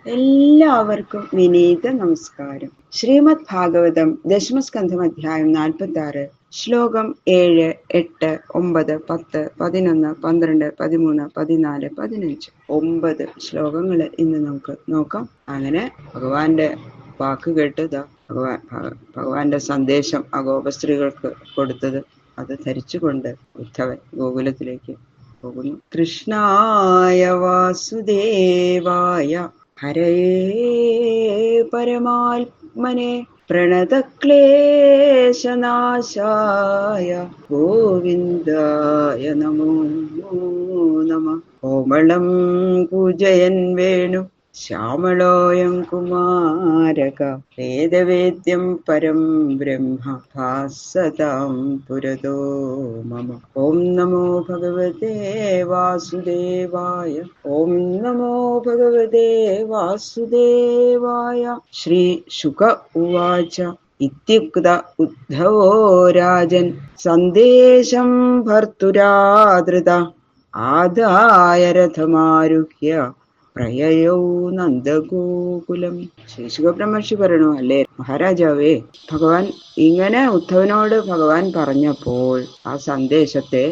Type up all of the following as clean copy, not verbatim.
എല്ലാവർക്കും വിനീത നമസ്കാരം. ശ്രീമദ് ഭാഗവതം ദശമസ്കന്ധം അധ്യായം 46 ശ്ലോകം 7, 8, 9, 10, 11, 12, 13, 14, 15 9 ശ്ലോകങ്ങൾ ഇന്ന് നമുക്ക് നോക്കാം. അങ്ങനെ ഭഗവാന്റെ വാക്ക് കേട്ട് ഭഗവാന്റെ സന്ദേശം അഗോപസ്ത്രീകൾക്ക് കൊടുത്തത് അത് ധരിച്ചുകൊണ്ട് ഉദ്ധവൻ ഗോകുലത്തിലേക്ക് പോകുന്നു. കൃഷ്ണായ വാസുദേവായ ഹരയേ പരമാത്മനെ പ്രണതക്ലേശനാശായ ഗോവിന്ദായ നമോ നമഃ. കോമളം പൂജയൻ വേണു ശ്യാമളോയം കുമാരക വേദവേദ്യം പരം ബ്രഹ്മ ഭാസതാം പുരതോ മമ. ഓം നമോ ഭഗവതേ വാസുദേവായ. ഓം നമോ ഭഗവതേ വാസുദേവായ. ശ്രീ ശുക ഉവാച ഇത്യുക്ത ഉദ്ധവോ രാജൻ സന്ദേശം ഭർത്തുരാദൃത ആദായ രഥമാരുഹ്യ പ്രയയൗ നന്ദഗോകുലം. ശേഷുബ്രഹ്മർഷി പറയണു, അല്ലേ മഹാരാജാവേ, ഭഗവാൻ ഇങ്ങനെ ഉദ്ധവനോട് ഭഗവാൻ പറഞ്ഞപ്പോൾ ആ സന്ദേശത്തെ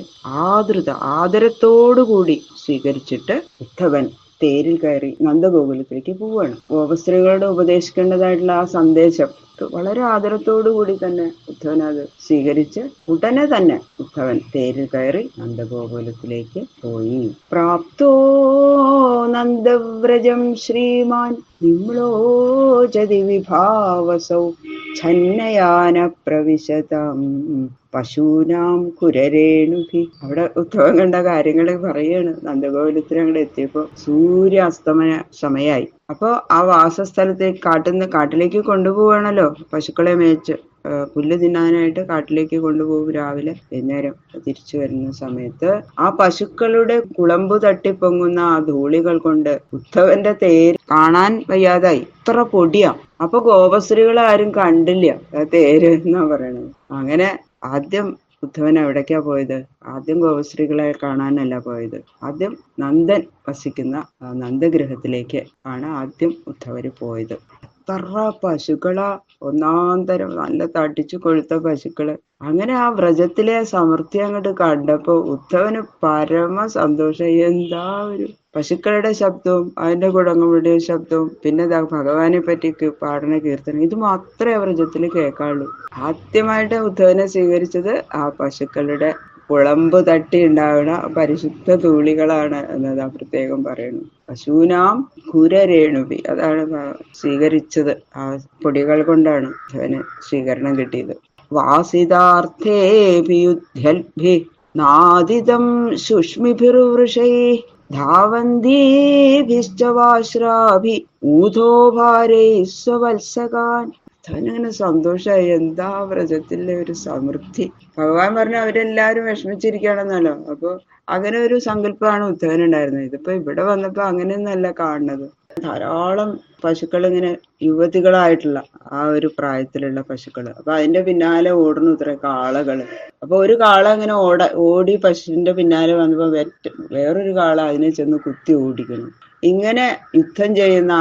ആദരത്തോടുകൂടി സ്വീകരിച്ചിട്ട് ഉദ്ധവൻ തേരിൽ കയറി നന്ദഗോകുലത്തിലേക്ക് പോവുകയാണ്. ഗോപസ്ത്രീകളോട് ഉപദേശിക്കേണ്ടതായിട്ടുള്ള ആ സന്ദേശം വളരെ ആദരത്തോടു കൂടി തന്നെ ഉദ്ധവൻ അത് സ്വീകരിച്ച് ഉടനെ തന്നെ ഉദ്ധവൻ തേരിൽ കയറി നന്ദഗോകുലത്തിലേക്ക് പോയി. പ്രാപ്തോ നന്ദവ്രജം ശ്രീമാൻ നിമ്ലോചതി വിഭാവസൗ ഛന്നയാന പ്രവിശതം പശൂനാം കുരരേണുഭി. അവിടെ ഉദ്ധവൻ കണ്ട കാര്യങ്ങൾ പറയാണ്. നന്ദഗോകുലത്തിൽ അങ്ങോട്ട് എത്തിയപ്പോ സൂര്യാസ്തമന സമയായി. അപ്പൊ ആ വാസസ്ഥലത്തേക്ക് കാട്ടിലേക്ക് കൊണ്ടുപോവാണല്ലോ. പശുക്കളെ മേച്ച് പുല്ല് തിന്നാനായിട്ട് കാട്ടിലേക്ക് കൊണ്ടുപോകും രാവിലെ. വൈകുന്നേരം തിരിച്ചു വരുന്ന സമയത്ത് ആ പശുക്കളുടെ കുളമ്പ് തട്ടിപ്പൊങ്ങുന്ന ആ ധൂളികൾ കൊണ്ട് ഉദ്ധവന്റെ തേര് കാണാൻ വയ്യാതായി. ഇത്ര പൊടിയാ. അപ്പൊ ഗോപസ്ത്രീകളെ ആരും കണ്ടില്ല ആ തേര് എന്നാ പറയണത്. അങ്ങനെ ആദ്യം ഉദ്ധവൻ എവിടേക്കാ പോയത്? ആദ്യം ഗോപസ്ത്രീകളെ കാണാനല്ല പോയത്. ആദ്യം നന്ദൻ വസിക്കുന്ന നന്ദഗൃഹത്തിലേക്ക് ആണ് ആദ്യം ഉദ്ധവര് പോയത്. എത്ര പശുക്കളാ! ഒന്നാന്തരം നല്ല തടിച്ചു കൊഴുത്ത പശുക്കള്. അങ്ങനെ ആ വ്രജത്തിലെ സമൃദ്ധി അങ്ങോട്ട് കണ്ടപ്പോ ഉദ്ധവന് പരമ സന്തോഷം. എന്താ ഒരു പശുക്കളുടെ ശബ്ദവും അതിന്റെ കുടങ്ങളുടെ ശബ്ദവും പിന്നെ ഭഗവാനെ പറ്റി പാടുന്ന കീർത്തനം, ഇത് മാത്രമേ ആ വ്രജത്തിൽ കേൾക്കാറുള്ളൂ. ആദ്യമായിട്ട് ഉദ്ധവനെ സ്വീകരിച്ചത് ആ പശുക്കളുടെ കുളമ്പ് തട്ടി ഉണ്ടാവുന്ന പരിശുദ്ധ ധൂളികളാണ് എന്നത് പ്രത്യേകം പറയുന്നു. പശൂനാം കുരരേണുഭി, അതാണ് സ്വീകരിച്ചത്. ആ പൊടികൾ കൊണ്ടാണ് ഉദ്ധവന് സ്വീകരണം കിട്ടിയത്. വാസിതാർത്ഥേഭിയുദ്ധ്യൽഭി നാദിതം സുഷ്മിഭിർവൃഷൈ ധാവന്തീഭിശ്ച വാശ്രാഭി ഊധോ ഭാരൈ സ്വവത്സകാൻ. അവനങ്ങനെ സന്തോഷമായി. എന്താ വ്രജത്തിലെ ഒരു സമൃദ്ധി! ഭഗവാൻ പറഞ്ഞു അവരെല്ലാരും വിഷമിച്ചിരിക്കുകയാണെന്നല്ലോ. അപ്പൊ അങ്ങനെ ഒരു സങ്കല്പമാണ് ഉദ്ധവനുണ്ടായിരുന്നത്. ഇതിപ്പോ ഇവിടെ വന്നപ്പോ അങ്ങനെയൊന്നല്ല കാണുന്നത്. ധാരാളം പശുക്കൾ, ഇങ്ങനെ യുവതികളായിട്ടുള്ള ആ ഒരു പ്രായത്തിലുള്ള പശുക്കള്. അപ്പൊ അതിന്റെ പിന്നാലെ ഓടുന്നു ഇത്ര കാളകള്. അപ്പൊ ഒരു കാള ഇങ്ങനെ ഓടി പശുവിന്റെ പിന്നാലെ വന്നപ്പോ വേറൊരു കാള അതിനെ ചെന്ന് കുത്തി ഓടിക്കണം. ഇങ്ങനെ യുദ്ധം ചെയ്യുന്ന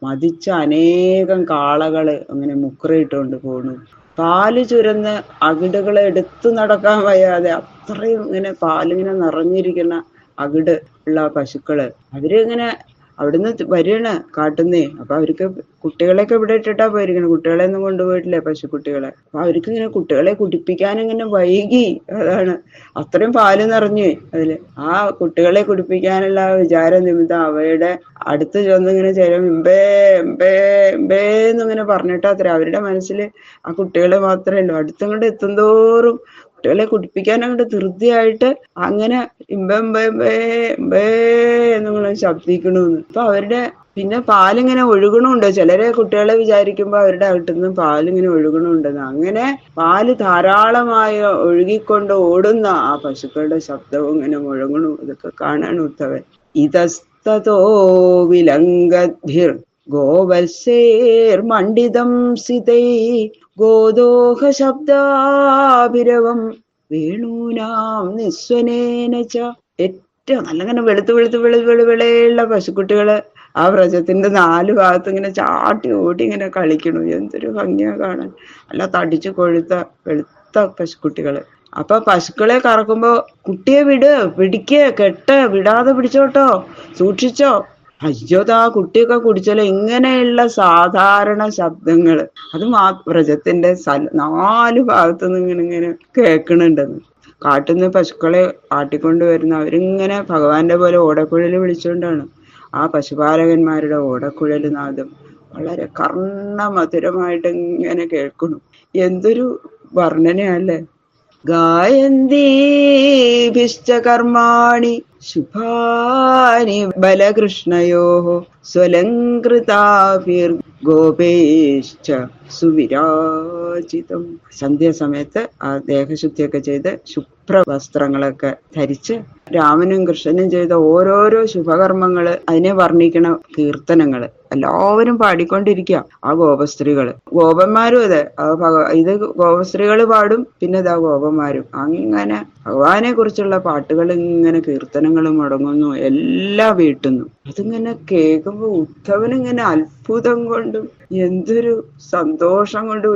മതിച്ച അനേകം കാളകള് അങ്ങനെ മുക്കുറയിട്ടുകൊണ്ട് പോണു. പാല് ചുരന്ന് അകിടുകളെ എടുത്തു നടക്കാൻ വയ്യാതെ അത്രയും ഇങ്ങനെ പാലിങ്ങനെ നിറഞ്ഞിരിക്കുന്ന അകിട് ഉള്ള പശുക്കള് അവരിങ്ങനെ അവിടുന്ന് വരികയാണ് കാട്ടുന്നേ. അപ്പൊ അവർക്ക് കുട്ടികളെയൊക്കെ ഇവിടെ ഇട്ടിട്ടാ പോയിരിക്കണം. കുട്ടികളെ ഒന്നും കൊണ്ടുപോയിട്ടില്ലേ പശുക്കുട്ടികളെ. അപ്പൊ അവർക്ക് ഇങ്ങനെ കുട്ടികളെ കുടിപ്പിക്കാൻ ഇങ്ങനെ വൈകി. അതാണ് അത്രയും പാല് നിറഞ്ഞു അതില്. ആ കുട്ടികളെ കുടിപ്പിക്കാനുള്ള വിചാര നിമിത്തം അവയുടെ അടുത്ത് ചെന്നിങ്ങനെ ചിലം ഇമ്പേ ഇമ്പേ ഇമ്പേ എന്നിങ്ങനെ പറഞ്ഞിട്ട് അത്ര അവരുടെ മനസ്സിൽ ആ കുട്ടികളെ മാത്രമേ ഉള്ളൂ. അടുത്തങ്ങോട്ട് എത്തുന്തോറും കുട്ടികളെ കുടിപ്പിക്കാൻ അങ്ങോട്ട് ധൃതിയായിട്ട് അങ്ങനെ ഇമ്പേ എന്നിങ്ങനെ ശബ്ദിക്കണമെന്ന്. അപ്പൊ അവരുടെ പിന്നെ പാലിങ്ങനെ ഒഴുകണുണ്ട്. ചിലരെ കുട്ടികളെ വിചാരിക്കുമ്പോ അവരുടെ അകത്തുനിന്ന് പാലിങ്ങനെ ഒഴുകണുണ്ടെന്ന്. അങ്ങനെ പാല് ധാരാളമായി ഒഴുകിക്കൊണ്ട് ഓടുന്ന ആ പശുക്കളുടെ ശബ്ദവും ഇങ്ങനെ മുഴങ്ങണു. ഇതൊക്കെ കാണാൻ ഉദ്ധവൻ. ഇതസ്തോ വിലംഗദ്ഭിർ ഗോവത്സേർ മണ്ഡിതം സിതൈ ഗോദോഹ ശബ്ദാഭിരവം വേണൂനാം നിസ്വനേന ച. ഏറ്റവും നല്ല വെളുത്ത് വെളുത്തുള്ള പശുക്കുട്ടികള് ആ വ്രജത്തിന്റെ 4 ഭാഗത്ത് ഇങ്ങനെ ചാട്ടി ഓടി ഇങ്ങനെ കളിക്കണു. എന്തൊരു ഭംഗിയാ കാണാൻ. അല്ല തടിച്ചു കൊഴുത്ത വെളുത്ത പശുക്കുട്ടികള്. അപ്പൊ പശുക്കളെ കറക്കുമ്പോ കുട്ടിയെ വിട്, പിടിക്ക്, കെട്ട്, വിടാതെ പിടിച്ചോട്ടോ, സൂക്ഷിച്ചോ, അയ്യോതാ കുട്ടിയൊക്കെ കുടിച്ചല്ലോ, ഇങ്ങനെയുള്ള സാധാരണ ശബ്ദങ്ങള് അത് വ്രജത്തിന്റെ 4 ഭാഗത്തുനിന്ന് ഇങ്ങനെ കേൾക്കണുണ്ടെന്ന്. കാട്ടുന്ന പശുക്കളെ ആട്ടിക്കൊണ്ടുവരുന്ന അവരിങ്ങനെ ഭഗവാന്റെ പോലെ ഓടക്കുഴല് വിളിച്ചുകൊണ്ടാണ്. ആ പശുപാലകന്മാരുടെ ഓടക്കുഴല് നാദം വളരെ കർണമധുരമായിട്ട് ഇങ്ങനെ കേൾക്കുന്നു. എന്തൊരു വർണ്ണനയല്ലേ. ഗായന്തീഭിശ്ച കർമാണി ശുഭാനി ബലകൃഷ്ണയോഃ സ്വലംകൃതാഭിർ ഗോപേശ്ച സുവിരാജിതം. സന്ധ്യാസമയത്ത് ആ ദേഹശുദ്ധിയൊക്കെ ചെയ്ത് ശുഭ്രവസ്ത്രങ്ങളൊക്കെ ധരിച്ച് രാമനും കൃഷ്ണനും ചെയ്ത ഓരോരോ ശുഭകർമ്മങ്ങള് അതിനെ വർണ്ണിക്കണ കീർത്തനങ്ങള് എല്ലാവരും പാടിക്കൊണ്ടിരിക്കുക. ആ ഗോപസ്ത്രീകള്, ഗോപന്മാരും അതെ. ഇത് ഗോപസ്ത്രീകള് പാടും, പിന്നെ ഇതാ ഗോപന്മാരും. അങ്ങനെ ഭഗവാനെ കുറിച്ചുള്ള പാട്ടുകൾ ഇങ്ങനെ കീർത്തനങ്ങളും മുടങ്ങുന്നു, എല്ലാം വീട്ടുന്നു. അതിങ്ങനെ കേൾക്കുമ്പോ ഉദ്ധവനിങ്ങനെ അത്ഭുതം കൊണ്ടും എന്തൊരു സന്തോഷം കൊണ്ടും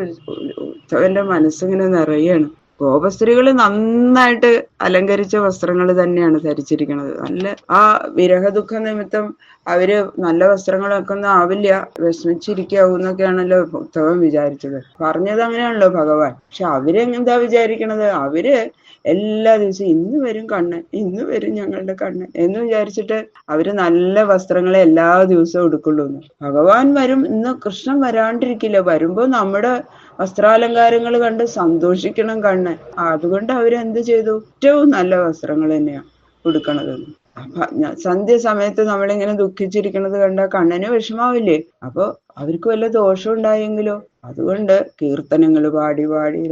ഉദ്ധവന്റെ മനസ്സിങ്ങനെ നിറയാണ്. ഗോപസ്ത്രീകള് നന്നായിട്ട് അലങ്കരിച്ച വസ്ത്രങ്ങൾ തന്നെയാണ് ധരിച്ചിരിക്കുന്നത്. നല്ല ആ വിരഹദുഃഖ നിമിത്തം അവര് നല്ല വസ്ത്രങ്ങളൊക്കെ ഒന്നും ആവില്ല, വിഷമിച്ചിരിക്കാവൂന്നൊക്കെയാണല്ലോ ഉദ്ധവൻ വിചാരിച്ചത്. പറഞ്ഞത് അങ്ങനെയാണല്ലോ ഭഗവാൻ. പക്ഷെ അവരെന്താ വിചാരിക്കണത്? അവര് എല്ലാ ദിവസവും ഇന്ന് വരും കണ്ണൻ, ഇന്ന് വരും ഞങ്ങളുടെ കണ്ണൻ എന്ന് വിചാരിച്ചിട്ട് അവര് നല്ല വസ്ത്രങ്ങളെ എല്ലാ ദിവസവും എടുക്കുള്ളൂ. ഭഗവാൻ വരും, ഇന്ന് കൃഷ്ണൻ വരാണ്ടിരിക്കില്ല, വരുമ്പോ നമ്മുടെ വസ്ത്രാലങ്കാരങ്ങൾ കണ്ട് സന്തോഷിക്കണം കണ്ണൻ. അതുകൊണ്ട് അവരെന്ത് ചെയ്തു? ഏറ്റവും നല്ല വസ്ത്രങ്ങൾ തന്നെയാ ഉടുക്കണതെന്ന്. അപ്പൊ സന്ധ്യ സമയത്ത് നമ്മളിങ്ങനെ ദുഃഖിച്ചിരിക്കണത് കണ്ട കണ്ണന് വിഷമാവില്ലേ? അപ്പൊ അവർക്ക് വല്ല ദോഷം ഉണ്ടായെങ്കിലോ? അതുകൊണ്ട് കീർത്തനങ്ങൾ പാടി പാടി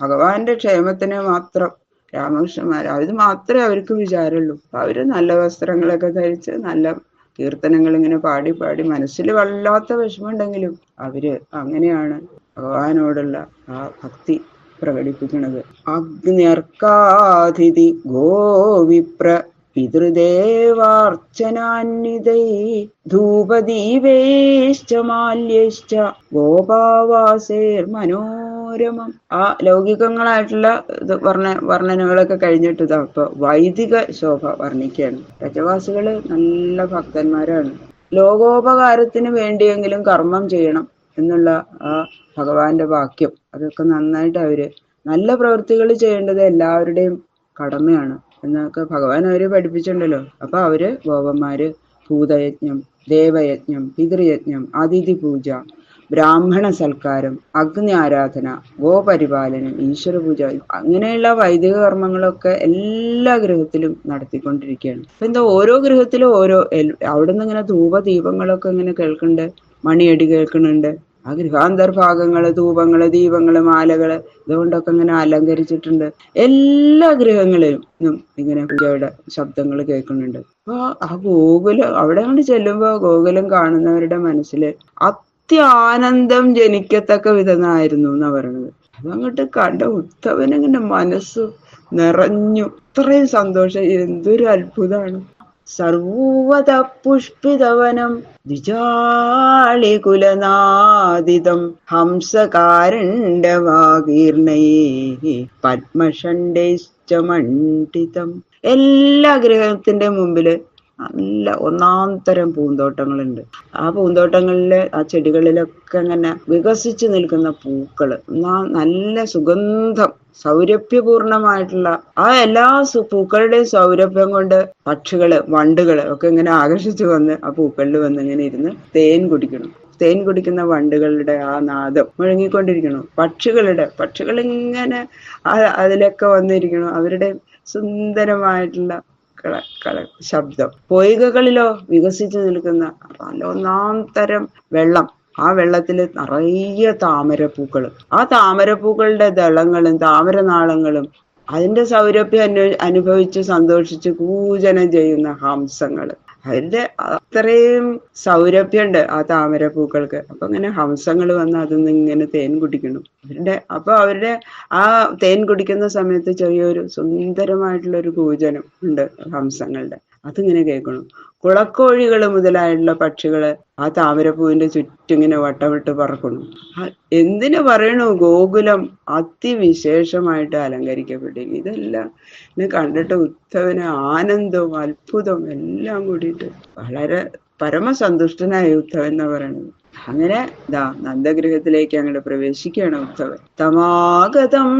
ഭഗവാന്റെ ക്ഷേമത്തിന് മാത്രം രാമകൃഷ്ണന്മാർ അത് മാത്രമേ അവർക്ക് വിചാരമുള്ളൂ. അവര് നല്ല വസ്ത്രങ്ങളൊക്കെ ധരിച്ച് നല്ല കീർത്തനങ്ങൾ ഇങ്ങനെ പാടി പാടി മനസ്സിൽ വല്ലാത്ത വിഷമമുണ്ടെങ്കിലും അവര് അങ്ങനെയാണ് ഭഗവാനോടുള്ള ആ ഭക്തി പ്രകടിപ്പിക്കുന്നത്. അഗ്ന്യർക്കാതിഥി ഗോവിപ്ര പിതൃദേവാർച്ചനാന്വിതൈ ധൂപദീപൈശ്ച മാല്യൈശ്ച ഗോപാവാസേർ മനോരമം. ആ ലൗകികങ്ങളായിട്ടുള്ള വർണ്ണനകളൊക്കെ കഴിഞ്ഞിട്ട് ഇതാ ഇപ്പൊ വൈദിക ശോഭ വർണ്ണിക്കുകയാണ്. രജവാസികള് നല്ല ഭക്തന്മാരാണ്. ലോകോപകാരത്തിന് വേണ്ടിയെങ്കിലും കർമ്മം ചെയ്യണം എന്നുള്ള ആ ഭഗവാന്റെ വാക്യം അതൊക്കെ നന്നായിട്ട് അവര് നല്ല പ്രവൃത്തികൾ ചെയ്യേണ്ടത് എല്ലാവരുടെയും കടമയാണ് എന്നൊക്കെ ഭഗവാൻ അവരെ പഠിപ്പിച്ചിട്ടുണ്ടല്ലോ. അപ്പൊ അവര് ഗോപന്മാര് ഭൂതയജ്ഞം, ദേവയജ്ഞം, പിതൃയജ്ഞം, അതിഥി പൂജ, ബ്രാഹ്മണ സൽക്കാരം, അഗ്നി ആരാധന, ഗോപരിപാലനം, ഈശ്വര പൂജ, അങ്ങനെയുള്ള വൈദിക കർമ്മങ്ങളൊക്കെ എല്ലാ ഗൃഹത്തിലും നടത്തിക്കൊണ്ടിരിക്കുകയാണ്. അപ്പൊ എന്താ ഓരോ ഗൃഹത്തിലും ഓരോ അവിടുന്ന് ഇങ്ങനെ ധൂപദീപങ്ങളൊക്കെ ഇങ്ങനെ കേൾക്കുന്നുണ്ട്, മണിയടി കേൾക്കുന്നുണ്ട്. ആ ഗൃഹാന്തർഭാഗങ്ങള് ധൂപങ്ങള്, ദീപങ്ങള്, മാലകള് ഇതുകൊണ്ടൊക്കെ ഇങ്ങനെ അലങ്കരിച്ചിട്ടുണ്ട്. എല്ലാ ഗൃഹങ്ങളിലും ഇങ്ങനെ പൂജയുടെ ശബ്ദങ്ങൾ കേൾക്കുന്നുണ്ട്. അപ്പൊ ആ ഗോകുലം അവിടെ കൊണ്ട് ചെല്ലുമ്പോ ഗോകുലം കാണുന്നവരുടെ മനസ്സില് അത്യാനന്ദം ജനിക്കത്തക്ക വിധമായിരുന്നു എന്നാ പറയണത്. അതങ്ങോട്ട് കണ്ട ഉദ്ധവനിങ്ങനെ മനസ്സ് നിറഞ്ഞു. ഇത്രയും സന്തോഷം, എന്തൊരു അത്ഭുതമാണ്. സർവത പുഷ്പിതവനം ദ്വിജാളികുലനാദിതം ഹംസകാരണ്ഡവാകീർണൈ പത്മഷണ്ഡൈശ്ച മണ്ഡിതം. എല്ലാ ഗ്രഹത്തിന്റെ മുമ്പില് നല്ല ഒന്നാം തരം പൂന്തോട്ടങ്ങളുണ്ട്. ആ പൂന്തോട്ടങ്ങളില് ആ ചെടികളിലൊക്കെ അങ്ങനെ വികസിച്ചു നിൽക്കുന്ന പൂക്കള്, നല്ല സുഗന്ധം, സൗരഭ്യപൂർണമായിട്ടുള്ള ആ എല്ലാ പൂക്കളുടെയും സൗരഭ്യം കൊണ്ട് പക്ഷികള്, വണ്ടുകള് ഒക്കെ ഇങ്ങനെ ആകർഷിച്ചു വന്ന് ആ പൂക്കളിൽ വന്ന് ഇങ്ങനെ ഇരുന്ന് തേൻ കുടിക്കണം. തേൻ കുടിക്കുന്ന വണ്ടുകളുടെ ആ നാദം മുഴങ്ങിക്കൊണ്ടിരിക്കണം. പക്ഷികളിങ്ങനെ അതിലൊക്കെ വന്നിരിക്കണം. അവരുടെ സുന്ദരമായിട്ടുള്ള ശബ്ദം. പൊയ്കകളിലോ വികസിച്ചു നിൽക്കുന്ന നല്ല ഒന്നാം തരം വെള്ളം. ആ വെള്ളത്തില് നിറയെ താമരപ്പൂക്കള്. ആ താമരപ്പൂക്കളുടെ ദളങ്ങളും താമരനാളങ്ങളും അതിന്റെ സൗരഭ്യം അനുഭവിച്ച് സന്തോഷിച്ച് പൂജനം ചെയ്യുന്ന ഹംസങ്ങള്. അതിന്റെ അത്രയും സൗരഭ്യമുണ്ട് ആ താമരപ്പൂക്കൾക്ക്. അപ്പൊ ഇങ്ങനെ ഹംസങ്ങൾ വന്ന് അതിന്ന് ഇങ്ങനെ തേൻ കുടിക്കണം. അവരുടെ ആ തേൻ കുടിക്കുന്ന സമയത്ത് ചെറിയൊരു സുന്ദരമായിട്ടുള്ള ഒരു കൂജനം ഉണ്ട് ഹംസങ്ങളുടെ. അതിങ്ങനെ കേൾക്കണം. കുളക്കോഴികൾ മുതലായുള്ള പക്ഷികള് ആ താമരപ്പൂവിന്റെ ചുറ്റിങ്ങനെ വട്ടമിട്ട് പറക്കണം. എന്തിനു പറയണു, ഗോകുലം അതിവിശേഷമായിട്ട് അലങ്കരിക്കപ്പെട്ടിരിക്കും. ഇതെല്ലാം കണ്ടിട്ട് ഉദ്ധവന് ആനന്ദവും അത്ഭുതവും എല്ലാം കൂടിയിട്ട് വളരെ പരമസന്തുഷ്ടനായ ഉദ്ധവൻ എന്നാ പറയണത്. അങ്ങനെ നന്ദഗൃഹത്തിലേക്ക് അങ്ങോട്ട് പ്രവേശിക്കുകയാണ് ഉദ്ധവൻ. തമാഗതം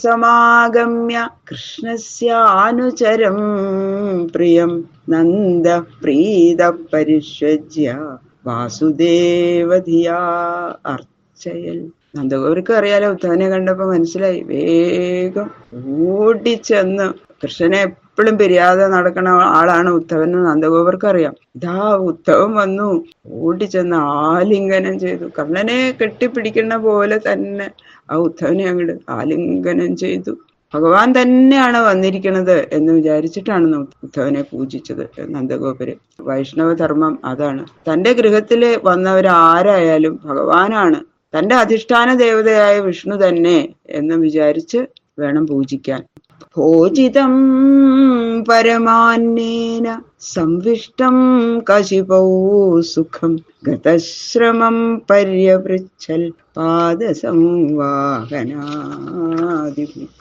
സമാഗമ്യ കൃഷ്ണസ്യാനുചരം പ്രിയം നന്ദ പ്രീത പരിഷ്യജ്യ വാസുദേവധിയാ അർച്ചയൽ. നന്ദഗോപർക്ക് അറിയാലോ, ഉദ്ധവനെ കണ്ടപ്പോ മനസ്സിലായി. വേഗം ഓടിച്ചെന്ന്, കൃഷ്ണനെ എപ്പോഴും പിരിയാതെ നടക്കണ ആളാണ് ഉദ്ധവൻ എന്ന് നന്ദഗോപർക്ക് അറിയാം. ഉദ്ധവൻ വന്നു, ഓടിച്ചെന്ന് ആലിംഗനം ചെയ്തു. കർണനെ കെട്ടിപ്പിടിക്കുന്ന പോലെ തന്നെ ആ ഉദ്ധവനെ അങ്ങോട്ട് ആലിംഗനം ചെയ്തു. ഭഗവാൻ തന്നെയാണ് വന്നിരിക്കുന്നത് എന്ന് വിചാരിച്ചിട്ടാണ് ഉദ്ധവനെ പൂജിച്ചത് നന്ദഗോപര്. വൈഷ്ണവ ധർമ്മം അതാണ്. തന്റെ ഗൃഹത്തില് വന്നവരാരായാലും ഭഗവാനാണ്, തന്റെ അധിഷ്ഠാന ദേവതയായ വിഷ്ണു തന്നെ എന്ന് വിചാരിച്ച് വേണം പൂജിക്കാൻ. ഭോജിതം പരമാന്നേന സംവിഷ്ടം കശിപൗ സുഖം ഗതശ്രമം പര്യപൃച്ഛൽ പാദസംവാഹനാദി.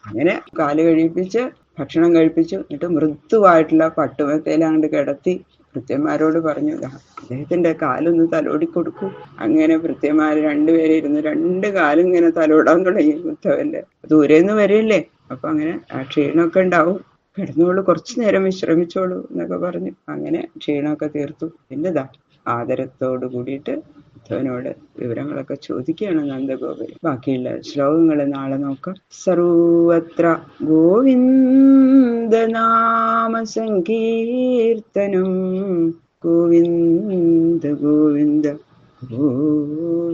അങ്ങനെ കാല് കഴിപ്പിച്ച് ഭക്ഷണം കഴിപ്പിച്ചു. എന്നിട്ട് മൃദുവായിട്ടുള്ള പട്ടുമെത്തയിലാണ്ട് കിടത്തി ഭൃത്യന്മാരോട് പറഞ്ഞു, അദ്ദേഹത്തിന്റെ കാലൊന്ന് തലോടി കൊടുക്കൂ. അങ്ങനെ ഭൃത്യന്മാര് രണ്ടുപേരെ ഇരുന്ന് രണ്ട് കാലും ഇങ്ങനെ തലോടാൻ തുടങ്ങി ഉദ്ധവന്റെ. ദൂരെന്ന് വരില്ലേ, അപ്പൊ അങ്ങനെ ആ ക്ഷീണമൊക്കെ ഉണ്ടാവും, കിടന്നോളൂ, കുറച്ചു നേരം വിശ്രമിച്ചോളൂ എന്നൊക്കെ പറഞ്ഞു. അങ്ങനെ ക്ഷീണമൊക്കെ തീർത്തു. പിന്നെതാ ആദരത്തോട് കൂടിയിട്ട് ഉദ്ധവനോട് വിവരങ്ങളൊക്കെ ചോദിക്കുകയാണ് നന്ദഗോപര്. ബാക്കിയുള്ള ശ്ലോകങ്ങൾ നാളെ നോക്കാം. സർവത്ര ഗോവിന്ദനാമ സങ്കീർത്തനം, ഗോവിന്ദ ഗോവിന്ദ ഗോവിന്ദ.